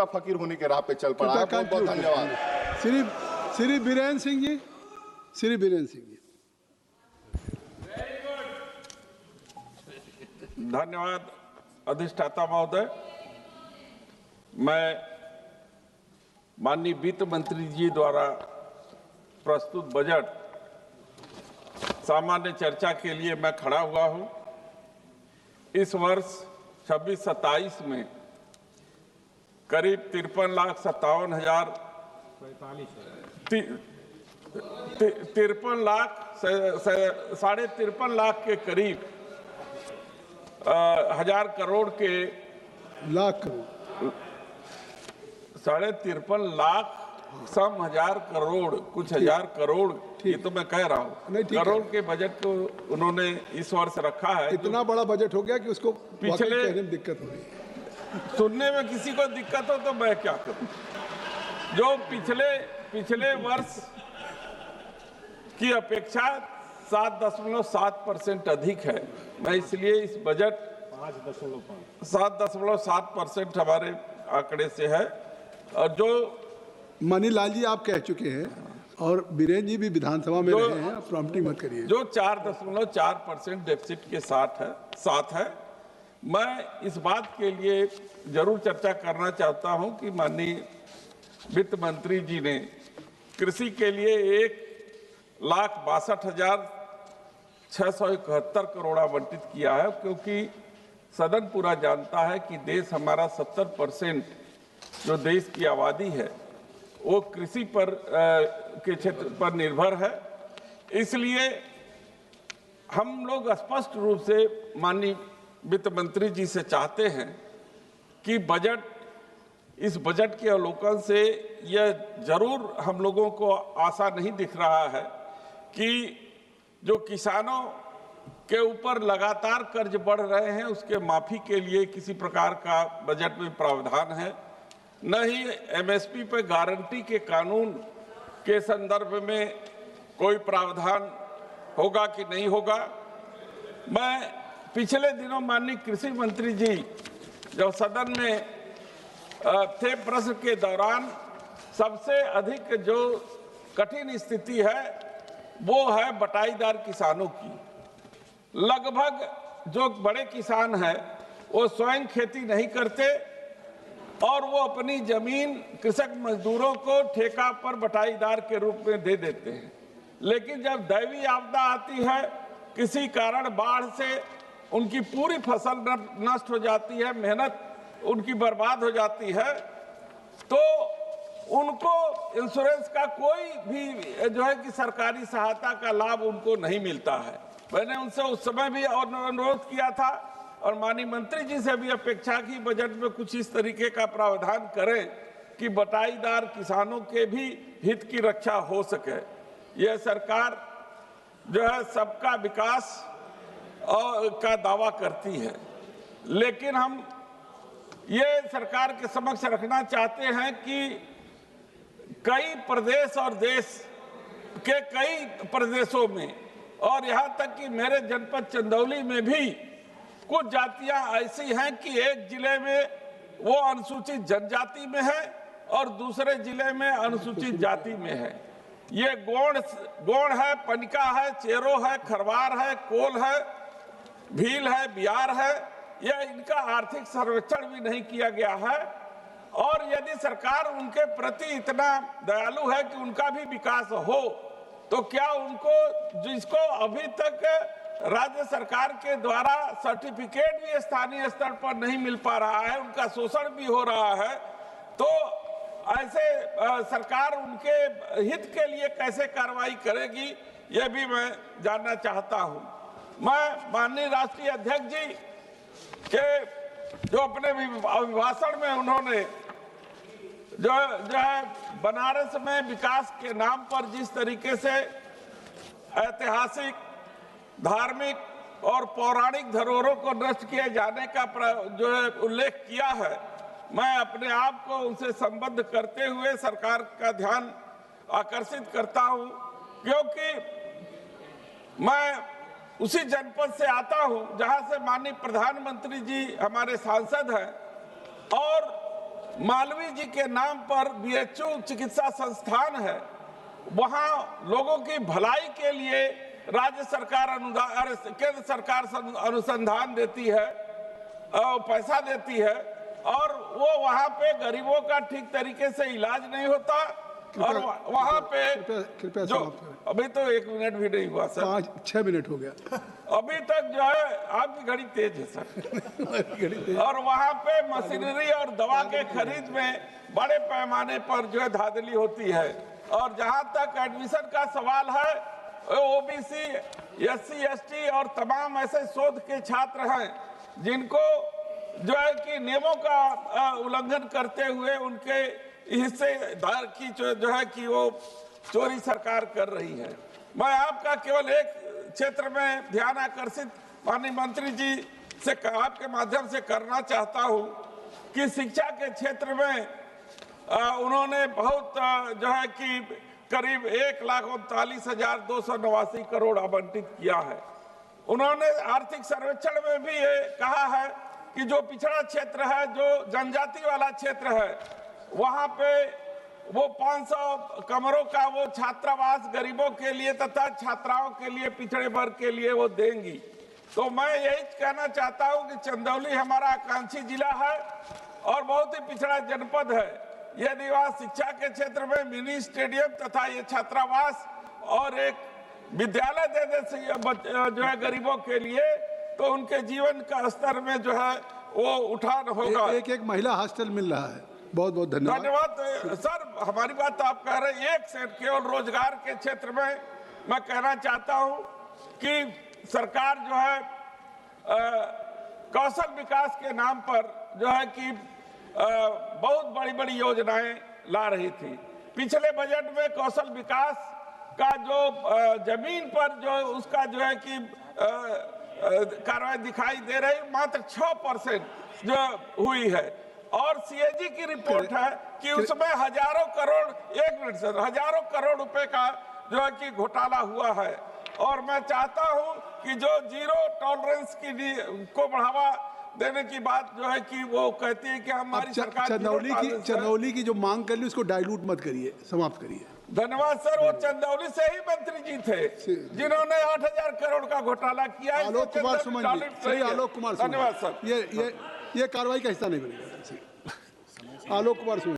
फकीर होने के राह पे चल पड़ा है। बहुत बहुत धन्यवाद। श्री बीरेन्द्र सिंह जी, श्री बीरेन्द्र सिंह जी। धन्यवाद अधिष्ठाता महोदय। मैं माननीय वित्त मंत्री जी द्वारा प्रस्तुत बजट सामान्य चर्चा के लिए मैं खड़ा हुआ हूं। इस वर्ष 26-27 में करीब 53,57,000 53 लाख के करीब हजार करोड़ के लाख करोड़ 53 लाख सम हजार करोड़ कुछ हजार करोड़, ये तो मैं कह रहा हूँ करोड़ के बजट को उन्होंने इस वर्ष रखा है। इतना बड़ा बजट हो गया कि उसको पिछले कहने में दिक्कत हो रही है। सुनने में किसी को दिक्कत हो तो मैं क्या करूं। जो पिछले वर्ष की अपेक्षा 7.7% अधिक है। मैं इसलिए इस बजट 7.7% हमारे आंकड़े से है। और जो मनीलाल जी आप कह चुके हैं और बीरेन्द्र जी भी विधानसभा में रहे हैं, प्रॉम्प्टिंग मत करिए। जो 4.4% डेफिसिट के साथ है। मैं इस बात के लिए जरूर चर्चा करना चाहता हूं कि माननीय वित्त मंत्री जी ने कृषि के लिए 1,62,671 करोड़ आवंटित किया है, क्योंकि सदन पूरा जानता है कि देश हमारा 70% जो देश की आबादी है वो कृषि पर के क्षेत्र पर निर्भर है। इसलिए हम लोग स्पष्ट रूप से माननीय वित्त मंत्री जी से चाहते हैं कि इस बजट के अवलोकन से यह जरूर हम लोगों को आशा नहीं दिख रहा है कि जो किसानों के ऊपर लगातार कर्ज बढ़ रहे हैं उसके माफी के लिए किसी प्रकार का बजट में प्रावधान है, न ही एमएसपी पे गारंटी के कानून के संदर्भ में कोई प्रावधान होगा कि नहीं होगा। मैं पिछले दिनों माननीय कृषि मंत्री जी जब सदन में थे, प्रश्न के दौरान सबसे अधिक जो कठिन स्थिति है वो है बटाईदार किसानों की। लगभग जो बड़े किसान हैं वो स्वयं खेती नहीं करते और वो अपनी जमीन कृषक मजदूरों को ठेका पर बटाईदार के रूप में दे देते हैं। लेकिन जब दैवीय आपदा आती है, किसी कारण बाढ़ से उनकी पूरी फसल नष्ट हो जाती है, मेहनत उनकी बर्बाद हो जाती है, तो उनको इंश्योरेंस का कोई भी जो है कि सरकारी सहायता का लाभ उनको नहीं मिलता है। मैंने उनसे उस समय भी अनुरोध किया था और माननीय मंत्री जी से भी अपेक्षा की बजट में कुछ इस तरीके का प्रावधान करें कि बटाईदार किसानों के भी हित की रक्षा हो सके। यह सरकार जो है सबका विकास का दावा करती है, लेकिन हम ये सरकार के समक्ष रखना चाहते हैं कि कई प्रदेश और देश के कई प्रदेशों में और यहाँ तक कि मेरे जनपद चंदौली में भी कुछ जातियां ऐसी हैं कि एक जिले में वो अनुसूचित जनजाति में है और दूसरे जिले में अनुसूचित जाति में है। ये गोंड है, पनिका है, चेरो है, खरवार है, कोल है, भील है, बिहार है। यह इनका आर्थिक सर्वेक्षण भी नहीं किया गया है। और यदि सरकार उनके प्रति इतना दयालु है कि उनका भी विकास हो, तो क्या उनको जिसको अभी तक राज्य सरकार के द्वारा सर्टिफिकेट भी स्थानीय स्तर पर नहीं मिल पा रहा है, उनका शोषण भी हो रहा है, तो ऐसे सरकार उनके हित के लिए कैसे कार्रवाई करेगी, यह भी मैं जानना चाहता हूं। मैं माननीय राष्ट्रीय अध्यक्ष जी के जो अपने अभिभाषण में उन्होंने जो है बनारस में विकास के नाम पर जिस तरीके से ऐतिहासिक, धार्मिक और पौराणिक धरोहरों को नष्ट किए जाने का जो है उल्लेख किया है, मैं अपने आप को उनसे संबद्ध करते हुए सरकार का ध्यान आकर्षित करता हूं, क्योंकि मैं उसी जनपद से आता हूं जहां से माननीय प्रधानमंत्री जी हमारे सांसद हैं और मालवीय जी के नाम पर बीएचयू चिकित्सा संस्थान है, वहां लोगों की भलाई के लिए राज्य सरकार अनुदान, केंद्र सरकार अनुसंधान देती है, पैसा देती है, और वो वहां पे गरीबों का ठीक तरीके से इलाज नहीं होता। और वहां पे कृपया जो अभी तो 1 मिनट भी नहीं हुआ सर, 5-6 मिनट हो गया। अभी तक जो है आपकी घड़ी तेज है सर। और वहां पे मशीनरी और दवा के खरीद में बड़े पैमाने पर जो है धांधली होती है। और जहां तक एडमिशन का सवाल है, ओबीसी, एससी, एसटी और तमाम ऐसे शोध के छात्र हैं जिनको जो है कि नियमों का उल्लंघन करते हुए उनके हिस्सेदार की जो है कि वो चोरी सरकार कर रही है। मैं आपका केवल एक क्षेत्र में ध्यान आकर्षित माननीय मंत्री जी से आपके माध्यम से करना चाहता हूं कि शिक्षा के क्षेत्र में उन्होंने बहुत जो है कि करीब 1,39,289 करोड़ आवंटित किया है। उन्होंने आर्थिक सर्वेक्षण में भी ये कहा है कि जो पिछड़ा क्षेत्र है, जो जनजाति वाला क्षेत्र है, वहां पे वो 500 कमरों का वो छात्रावास गरीबों के लिए तथा छात्राओं के लिए, पिछड़े वर्ग के लिए वो देंगी। तो मैं यही कहना चाहता हूं कि चंदौली हमारा आकांक्षी जिला है और बहुत ही पिछड़ा जनपद है। यदि वहाँ शिक्षा के क्षेत्र में मिनी स्टेडियम तथा ये छात्रावास और एक विद्यालय दे दे जो है गरीबों के लिए, तो उनके जीवन का स्तर में जो है वो उठान होगा। एक महिला हॉस्टल मिल रहा है। बहुत बहुत धन्यवाद। धन्यवाद सर। हमारी बात तो आप कह रहे हैं, एक से केवल रोजगार के क्षेत्र में मैं कहना चाहता हूं कि सरकार जो है कौशल विकास के नाम पर जो है कि बहुत बड़ी बड़ी योजनाएं ला रही थी। पिछले बजट में कौशल विकास का जो जमीन पर जो उसका जो है कि कार्रवाई दिखाई दे रही, मात्र 6% जो हुई है। और सीएजी की रिपोर्ट है कि उसमें हजारों करोड़, 1 मिनट सर, हजारों करोड़ रुपए का जो है कि घोटाला हुआ है। और मैं चाहता हूं कि जो जीरो टॉलरेंस को बढ़ावा देने की बात जो है कि वो कहती है कि हमारी सरकार चंदौली की जो मांग कर ली उसको डाइल्यूट मत करिए, समाप्त करिए। धन्यवाद सर। वो चंदौली से ही मंत्री जी थे जिन्होंने 8,000 करोड़ का घोटाला किया। आलोक कुमार सुमन जी, आलोक कुमार, धन्यवाद सर। ये कार्रवाई का हिस्सा नहीं बनेगा। आलोक कुमार सुमन।